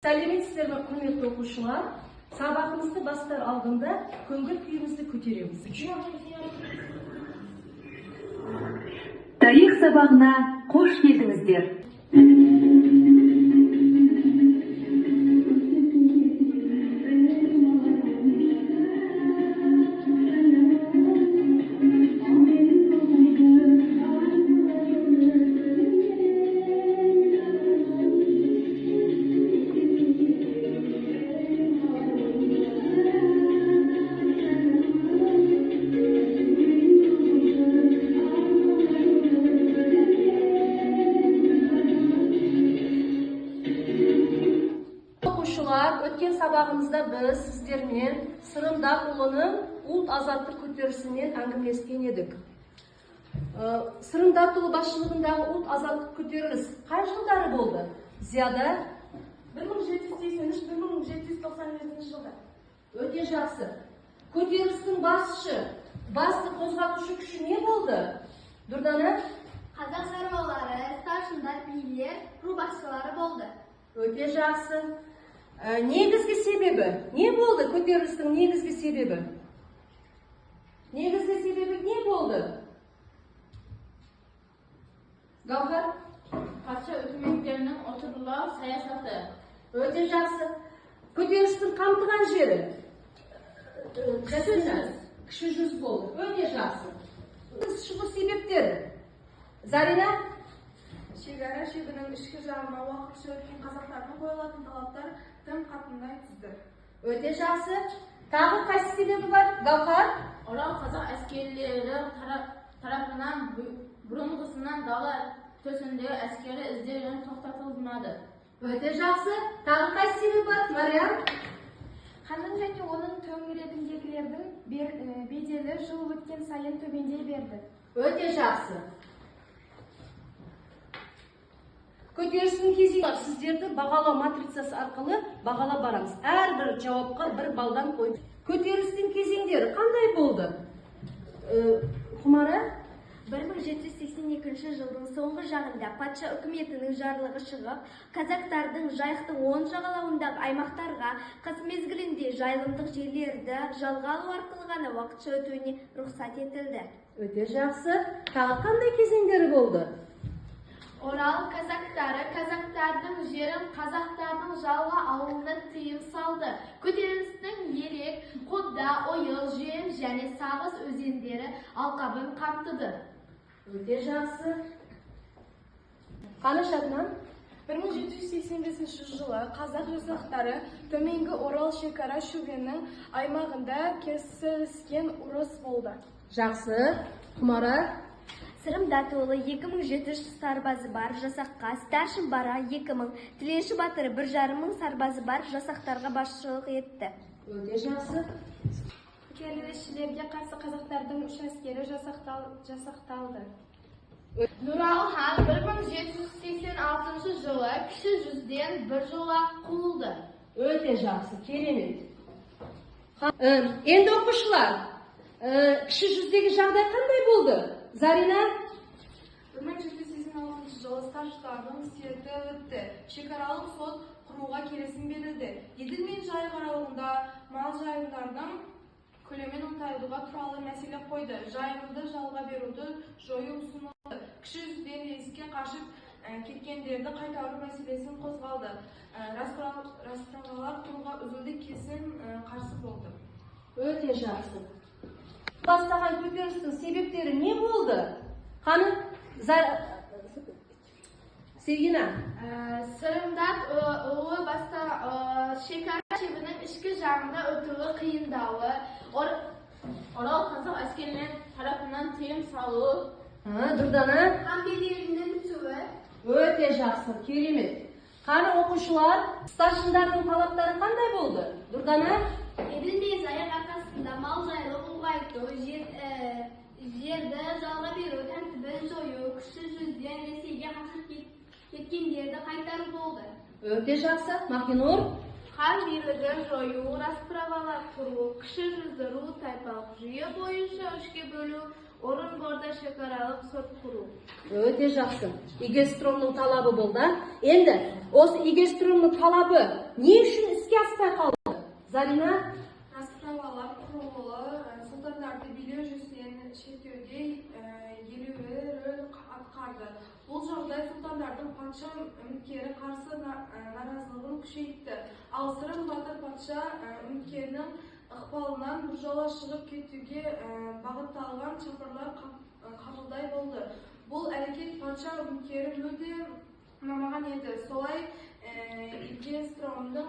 Сәлеметсіздер ме, құрметті оқушылар? Сабағымызды бастар алдында көңіл күйімізді көтереміз. Тарих сабағына қош келдіңіздер. Өткен сабағымызда біз сіздермен Сырымдатұлының ұлт азаттық көтерілісінен әңгімелескен едік. Сырымдатұлы басшылығындағы ұлт азаттық көтеріліс қай жылдары болды? Зияда? 1783-1797 жылдар. Өте жақсы. Көтерілістің басты қозғатушы күші не болды? Дұрдана? Қазақ шаруалары, старшындар, билер, ру басшылары болды. Өте жақсы. Негізгі себебі? Не болды көтерілістің негізгі себебі? Негізгі себебі не болды? Гаухар? Патша үкіметтерінің отырулау саясаты. Өте жақсы. Көтерілістің қамтыған жері? Кіші жүз болды. Өте жақсы. Шығу себептері? Зарина? Шекара шебінің ішкі жағына уақытша өткен қазақтардың қойылатын талаптар тым қатындай түсті. Өте жақсы. Тағы қайсы себебі бар? Гаухар? Орал қазақ әскерлері тарапынан бұрынғысынан дала төсіндегі әскери іздеуін тоқтатылмады. Өте жақсы. Тағы қайсы себебі бар? Мариам? Ханның және оның төңірегіндегілердің беделі жыл өткен сайын төмендей берді. Өте жақсы. Көтерілістің кезеңі сіздерді бағалау матрицасы арқылы бағалап барамыз. Әрбір жауапқа бір балдан қойып. Көтерілістің кезеңдері қандай болды? Құмара? 1782 жылдың соңғы жағында патша үкіметінің жарлығы шығып, казактардың жайықтың оң жағалауындағы аймақтарға қыс мезгілінде жайылымдық жерлерді жалға алу арқылы ғана уақытша өтуіне рұқсат етілді. Өте жақсы. Тағы қандай кезеңдері болды? Орал казактары казактардың жерін қазақтардың жалға алуына тыйым салды. Көтерілістің Елек, Қобда, Ойыл, Жем және Сағыз өзендері алқабын қамтыды. Өте жақсы. Қаны Шаднан? 1785 жылы қазақ жасақтары төменгі Орал шекара шөбенің аймағында кесіліскен ұрыс болды. Жақсы. Құмара? Сырымдатұлы 2700 сарбазы бар жасаққа, старшын бара 2000, тіленші батыры 1,5 сарбазы бар жасақтарға басшылық етті. Өте жақсы. Көтерілісшілерге қарсы қазақтардың 3 әскері жасақталды. Нұралы хан 1786 жылы кіші жүзден бір жола қуылды. Өте жақсы. Керемет. Енді оқушылар, кіші жүздегі жағдай қандай болды? Зарина? 1786 жылы старшылардың съезі өтті. Шекаралық сот құруға келісім берілді. Еділ мен Жайық аралығында мал жайылымдардың көлемін ұлғайтуға туралы мәселе қойды. Жайылымды жалға беруді жою ұсынылды. Кіші жүзден рейске қашып кеткендерді қайтару мәселесін қозғалды. Расправалар құруға үзілді-кесін қарсы болды. Өте жақсы. Бастаған көтерілістің себептері не болды? Қаны? Сергина? Сырымдат ұлы шекара шебінің ішкі жағында өтуі қиындауы, Орал қазақ әскерлері тарапынан тыйым салу. Дұрдана? хан беделінің түсуі. Өте жақсы. Керемет. Қаны оқушылар, старшындардың талаптары қандай болды? Дұрдана? Еділ мен Жайық арқасында мал жайылым ұлғайту, жерді жалға беру тәртібін жою, кіші жүзден Ресейге қашып кеткендерді қайтару болды. Өте жақсы. Махинур? Хан билігін жою, расправалар құру, кіші жүзді ру тайпалық жүйе бойынша үшке бөлу, Орынборда шекаралык сот куруу. Өте жақсы. Игельстромның талабы болды. Енді, осы Игельстромның талабы не үшін іске аспай қалды? Зарина? Расправалар құрылуы сұлтандарды билеу жүйесінен шектеуде елеулі рөл атқарды. Бұл жағдай сұлтандардың патша үміткері қарсы наразылығын күшейтті. Ал Сырым батыр патша үміткерінің ықпалынан біржола шығып кетуге бағытталған шақырулар қабылдай болды. Бұл әрекет патша үміткері мүлде ұнамаған еді. Солай Игельстромның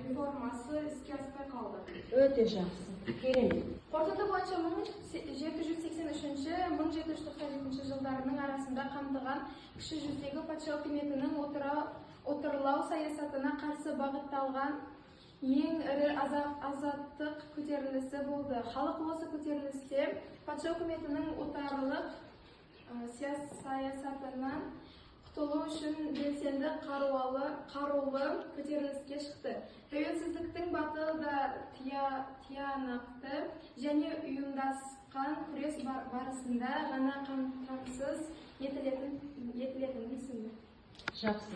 реформасы іске аспай қалды. Өте жақсы. Керемет. Қорытынды бойынша 1783-1792 жылдарының арасында қамтыған кіші жүздегі патша үкіметінің отырылау саясатына қарсы бағытталған ең ірі азаттық көтерілісі болды. Халық осы көтерілісте патша үкіметінің отарлық саясатынан құтылу үшін белсенді қарулы көтеріліске шықты. Тәуелсіздіктің батыл да тиянақты және ұйымдасқан күрес барысында ғана қамтамасыз етілетінін түсінді. Жақсы.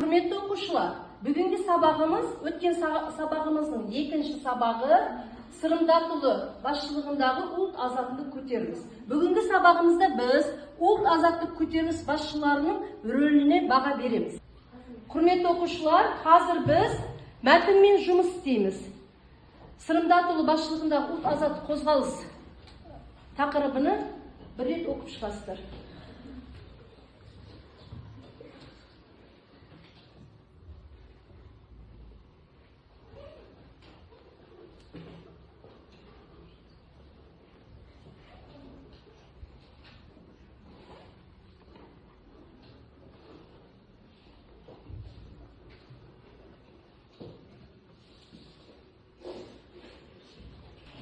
Құрметті оқушылар, бүгінгі сабағымыз, өткен сабағымыздың екінші сабағы Сырымдатұлы басшылығындағы ұлт азаттық көтеріліс. Бүгінгі сабағымызда біз ұлт азаттық көтеріліс басшыларының рөліне баға береміз. Құрметті оқушылар, қазір біз мәтінмен жұмыс істейміз. Сырымдатұлы басшылығындағы ұлт азаттық қозғалыс тақырыбыны бір рет оқып шығасыздар.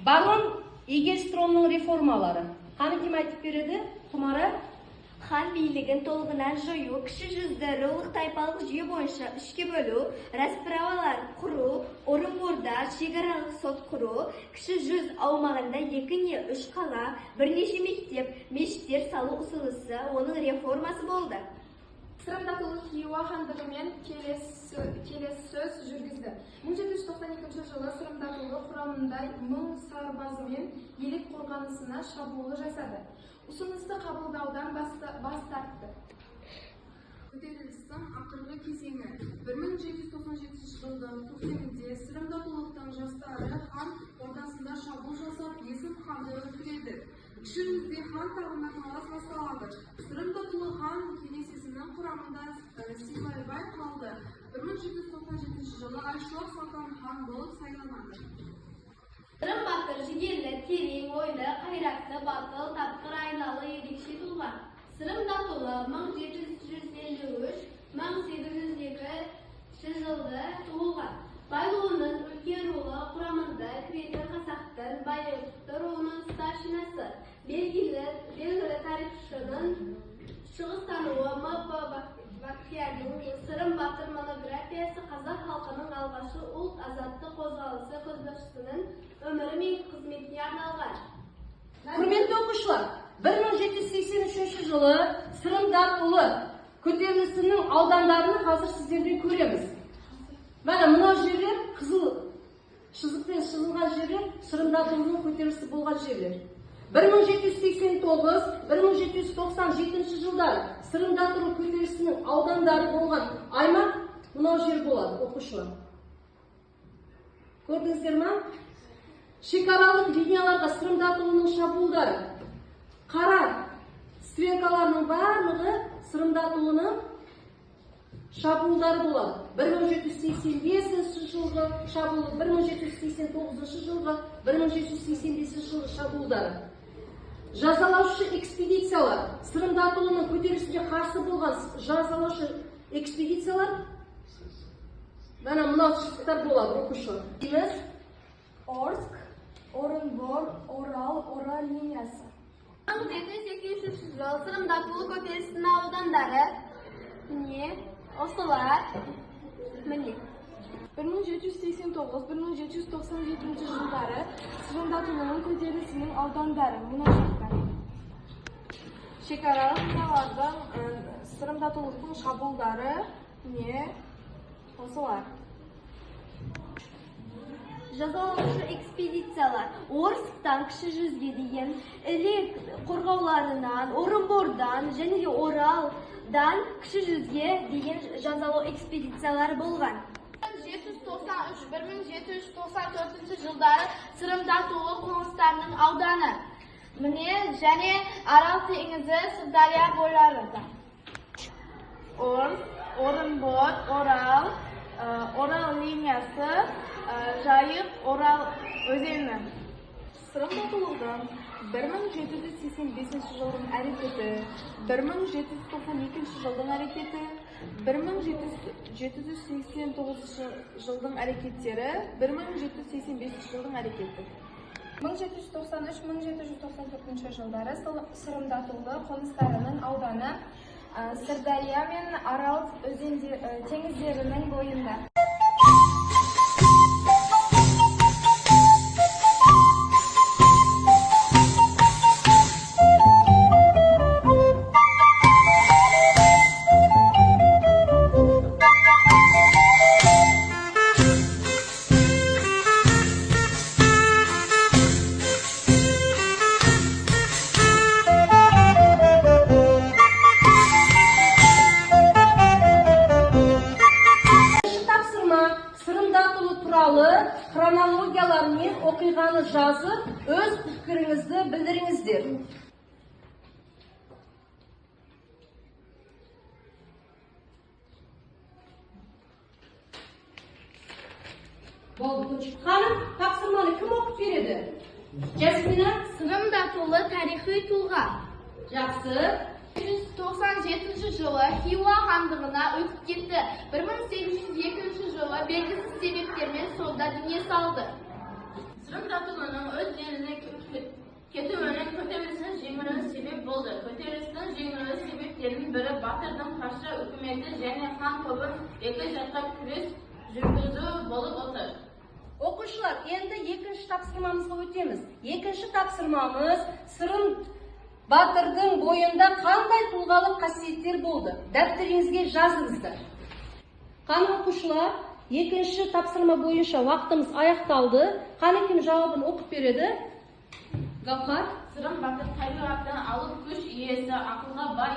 Барон Игельстромның реформалары. Қаны кім айтып береді? Құмара? Хан билігін толығынан жою, кіші жүзді рулық тайпалық жүйе бойынша үшке бөлу, расправалар құру, Орынборда шекаралық сот құру, кіші жүз аумағында 2 не 3 қала, бірнеше мектеп, мешіттер салу ұсынысы, оның реформасы болды. Сырымдатұлы Хиуа хандығымен келіссөз жүргізді. 1792 жылы Сырымдатұлы құрамында 1000 сарбазымен елек қорғанысына шабуылы жасады. Ұсынысты қабылдаудан бас тартты. Көтерілістің ақырғы кезеңі 1797 жылдың көктемінде Сырымдатұлықтың жастары хан ордасында шабуыл жасап, Есім ханды өлтіреді. Кіші жүзде хан тағына талас басталады. Сырымдатұлы хан кеңсесінің құрамында Сибайбай қалды. 1797 жылы Айшуақ Сұлтан хан болып сайланады. Сырым батыр жігерлі, терең, ойлы, қайратты, батыл, тапқыр, айлалы, ерекше тұлға. Сырымдатұлы 1753-1802 жылы туылған. Байлуының үлкен рулы құрамында Кветер қазақтың Байырқты руының старшинасы. Белгілі тарихшының шығыстануы М.П. Бақтиярдың Сырым батыр монографиясы қазақ халқының алғашқы ұлт азаттық қозғалысы көшбасшысының өмірі мен қызметіне арналған. Құрметті оқушылар, 1783 жылы Сырымдатұлы көтерілісінің аудандарын қазір сіздерден көреміз. Мәні мына жерлер қызыл шызықпен сызылған жерлер Сырымдатұлының көтерілісі болған жерлер. 1789-1797 жылдары Сырымдатұлы көтерілісінің аудандары болған аймақ мынау жер болады, оқушылар. Көрдіңіздер ме? Шекаралық линияларға Сырымдатұлының шабуылдары, қара стрелкаларының барлығы Сырымдатұлының шабуылдары болады. 1785 жылғы шабуылы, 1789 жылғы, 1785 жылғы шабуылдары. Жазалаушы экспедициялар, Сырымдатұлының көтерілісіне қарсы болған жазалаушы экспедициялар, мәні мынау шыққтар болады, оқушылар. Орск, Орынбор, Орал линиясы. 1783 жыл Сырымдатұлы көтерілісінің аудандары осылар. 1789-1797 жылдары Сырымдатұлының көтерілісінің аудандары мына жақта. шекаралық мыналардың сырымдатулықтың шабуылдары не осылар. Жазалаушы экспедициялар Орсктан Кіші жүзге дейін, Ілек қорғауларынан, Орынбордан және де Оралдан Кіші жүзге дейін жазалау экспедициялары болған. 1793-1794 жылдары Сырымдатулы қоныстарының ауданы міне және Арал теңізі Сырдария бойларында. Орынбор, Орал линиясы, Жайық, Орал өзені. Сырымдатулықтың 1785 жылдың әрекеті, 1792 жылдың әрекеті, 1789 жылдың әрекеттері, 1785 жылдың әрекеті. 1793-1794 жылдары Сырымдатулы қоныстарының ауданы Сырдария мен Арал теңіздерінің бойында. Хронологиялар мен оқиғаны жазып, өз пікіріңізді білдіріңіздер. Ханым, тапсырманы кім оқып береді? Жасмина? Сырымдатулы тарихи тұлға. Жақсы. 1997 жылы Хиуа хандығына өтіп кетті. 1802 жылы белгісіз себептермен сонда дүние салды. Сырымдатулының өз еліне кетуінің көтерілістің жеңілуі себеп болды. Көтерілістің жеңілуі себептерінің бірі батырдың патша үкіметі және хан тобын екі жаққа күрес жүргізу болып отыр. Оқушылар, енді екінші тапсырмамызға өтеміз. Екінші тапсырмамыз Сырым батырдың бойында қандай тұлғалық қасиеттер болды? Дәптеріңізге жазыңыздар. Қаны оқушылар, екінші тапсырма бойынша вақтымыз аяқталды. Қаны кім жауабын оқып береді? Гаухар? Сырым батыр табиғаттан алып күш иесі, ақылға бай,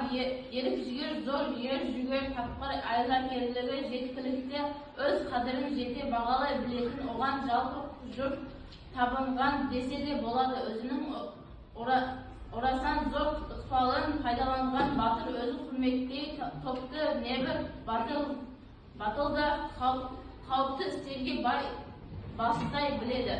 ерік жігер, зор ер жүгер, тапқыр, айлакерлігі жеткілікті, өз қадірін жете бағалай білетін, оған жалпы жұрт табынған десе де болады. Өзінің орасан зор ықпалын пайдаланған батыр өзі құрметтей топты небір батылда қауіпті істерге бастай біледі.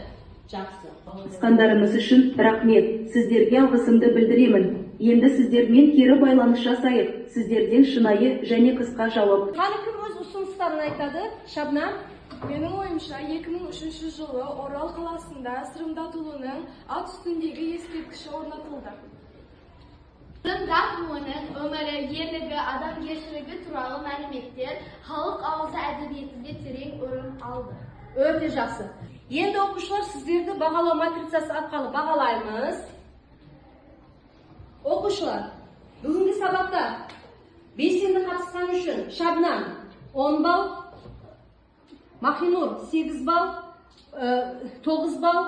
Жақсы. Қысқандарыңыз үшін рахмет. Сіздерге алғысымды білдіремін. Енді сіздермен кері байланыс жасайық. Сіздерден шынайы және қысқа жауап. Қаны кім өз ұсыныстарын айтады? Шабнам? Менің ойымша 2003 жылы Орал қаласында Сырымдатулының ат үстіндегі ескерткіші орнатылды. Сырымдатулының өмірі, ерлігі, адамгершілігі туралы мәліметтер халық ауызы әдебиетінде терең орын алды. Өте жақсы. Енді оқушылар сіздерді бағалау матрицасы арқылы бағалаймыз. Оқушылар, бүгінгі сабақта белсенді қатысқан үшін Шабнам 10 балл, Махинур 8 балл, 9 балл,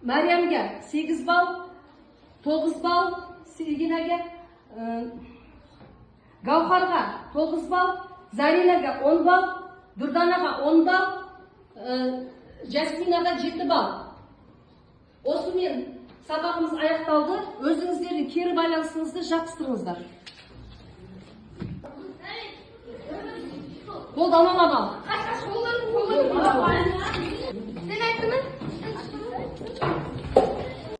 Мариямге 8 балл, 9 балл, Сергинаге, Гаухарға 9 балл, Заринага 10 балл, Дурданаға 10 балл, Жасминаға 7 балл. Осымен сабағымыз аяқталды. Өзіңіздердің кері байланысыңызды жаттықтырыңыздар. Қолдана балл.